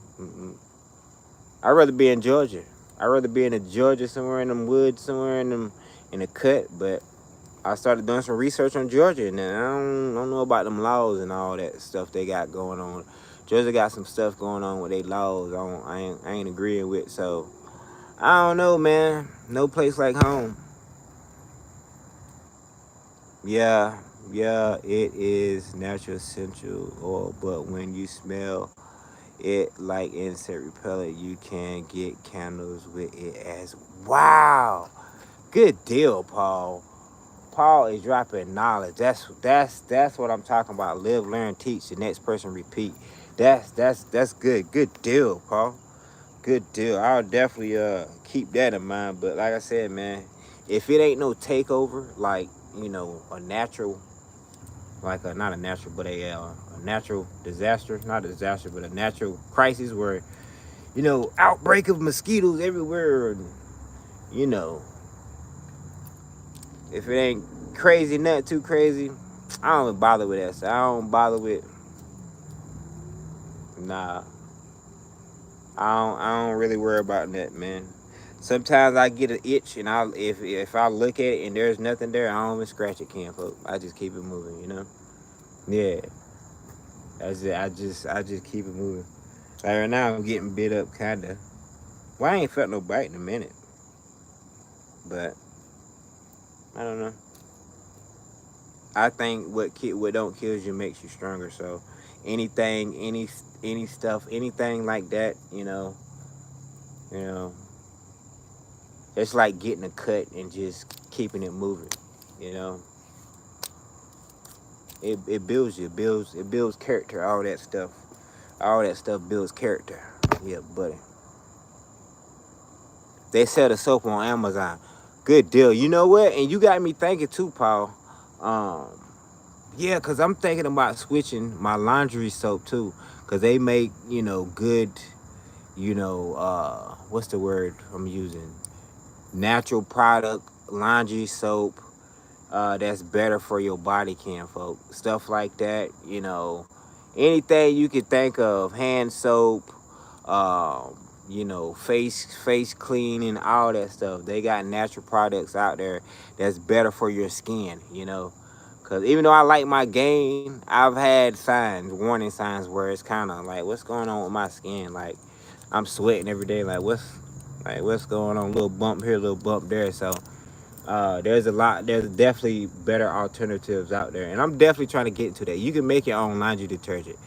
I'd rather be in Georgia. I'd rather be in Georgia, somewhere in them woods, somewhere in the cut. But I started doing some research on Georgia, and then I don't know about them laws and all that stuff they got going on. Georgia got some stuff going on with their laws I ain't agreeing with. So I don't know, man. No place like home. Yeah, it is natural essential oil, but when you smell it like insect repellent, you can get candles with it as wow. Good deal, Paul. Paul is dropping knowledge. That's what I'm talking about. Live, learn, teach. The next person repeat. That's good. Good deal, Paul. Good deal. I'll definitely keep that in mind. But like I said, man, if it ain't no takeover, like, a natural, like not a natural, but a natural disaster, not a disaster, but a natural crisis where, outbreak of mosquitoes everywhere, and, if it ain't crazy, not too crazy, I don't bother with that. So I don't bother with, nah, I don't really worry about that, man. Sometimes I get an itch, and if I look at it and there's nothing there, I don't even scratch it, Kenfolk. I just keep it moving, Yeah, I just keep it moving. Like right now, I'm getting bit up, kinda. Well, I ain't felt no bite in a minute, but I don't know. I think what don't kill you makes you stronger. So anything, any stuff, anything like that, you know, it's like getting a cut and just keeping it moving. You know, it builds you, it builds character. All that stuff builds character. Yeah, buddy. They sell the soap on Amazon. Good deal. You know what? And you got me thinking too, Paul. Yeah, cause I'm thinking about switching my laundry soap too, cause they make good, what's the word I'm using? Natural product laundry soap. That's better for your body, Kenfolk. Stuff like that. Anything you could think of, hand soap, face cleaning, all that stuff. They got natural products out there that's better for your skin. Because even though I like my game, I've had warning signs where it's kind of like, what's going on with my skin? Like, I'm sweating every day. Like, Like, what's going on? Little bump here, little bump there. So there's definitely better alternatives out there, and I'm definitely trying to get into that. You can make your own laundry detergent,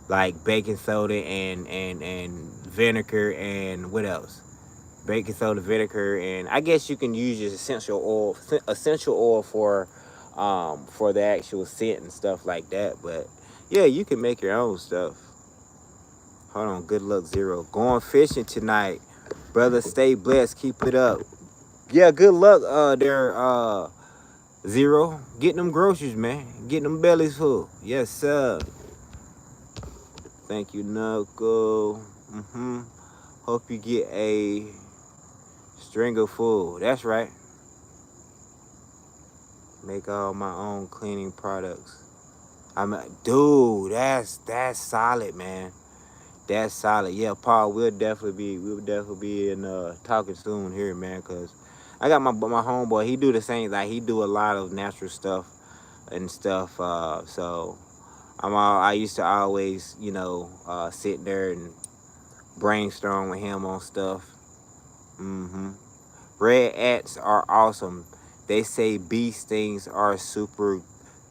like baking soda and vinegar and what else? Baking soda, vinegar, and I guess you can use your essential oil for the actual scent and stuff like that. But yeah, you can make your own stuff. Hold on, good luck Zero. Going fishing tonight, brother. Stay blessed. Keep it up. Yeah, good luck. There, Zero. Getting them groceries, man. Getting them bellies full. Yes, sir. Thank you, Knuckle. Hope you get a stringer full. That's right. Make all my own cleaning products. Dude, that's solid, man. That's solid. Yeah, Paul, we'll definitely be in talking soon here, man. Cause I got my homeboy. He do the same. Like, he do a lot of natural stuff and stuff. So I used to always, sit there and brainstorm with him on stuff. Red ants are awesome. They say bee stings are super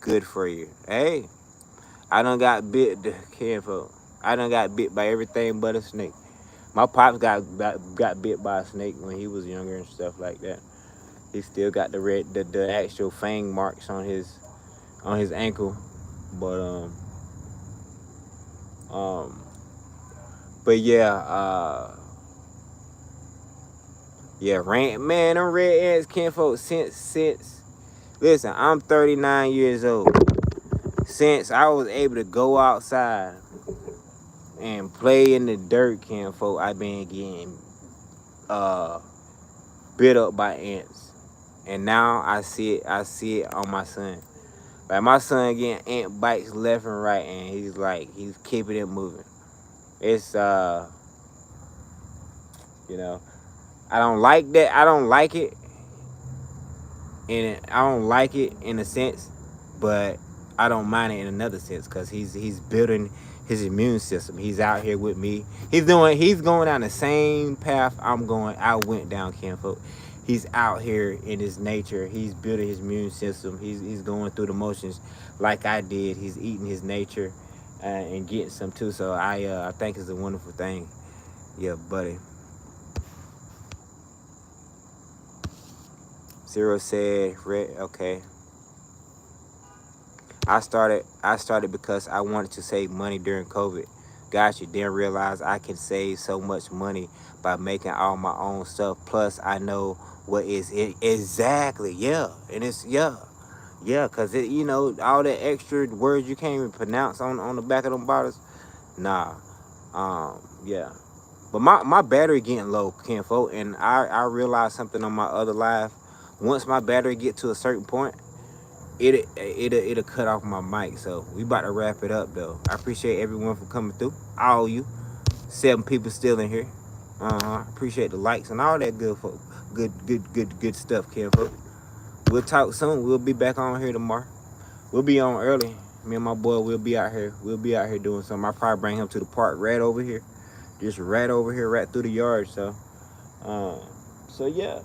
good for you. Hey, I done got bit. I done got bit by everything but a snake. My pops got bit by a snake when he was younger and stuff like that. He still got the actual fang marks on his ankle, but but yeah, man, them red ants, kinfolk, since listen, I'm 39 years old. Since I was able to go outside and play in the dirt, kinfolk, I've been getting bit up by ants. And now I see it on my son. Like, my son getting ant bites left and right, and he's keeping it moving. It's I don't like that. I don't like it. And I don't like it in a sense, but I don't mind it in another sense, because he's building his immune system. He's out here with me. He's going down the same path I went down, kinfolk. He's out here in his nature. He's building his immune system. He's going through the motions like I did. He's eating his nature and getting some too. So I think it's a wonderful thing. Yeah, buddy. Zero said, okay. I started because I wanted to save money during COVID. Got you. Didn't realize I can save so much money by making all my own stuff. Plus, I know what is it exactly. Yeah, and it's cause all the extra words you can't even pronounce on the back of them bottles. Nah, yeah. But my battery getting low, kinfolk, and I realized something on my other live. Once my battery get to a certain point, it'll cut off my mic. So we about to wrap it up though. I appreciate everyone for coming through. All you 7 people still in here. Appreciate the likes and all that good folk. Good stuff, kinfolk. We'll talk soon. We'll be back on here tomorrow. We'll be on early. Me and my boy will be out here. We'll be out here doing something. I'll probably bring him to the park right over here. Just right over here, right through the yard. So yeah.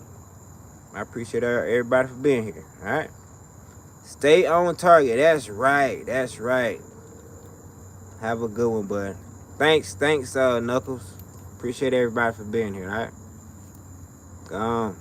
I appreciate everybody for being here. All right. Stay on target. That's right. That's right. Have a good one, bud. Thanks, Knuckles. Appreciate everybody for being here. All right. Go on.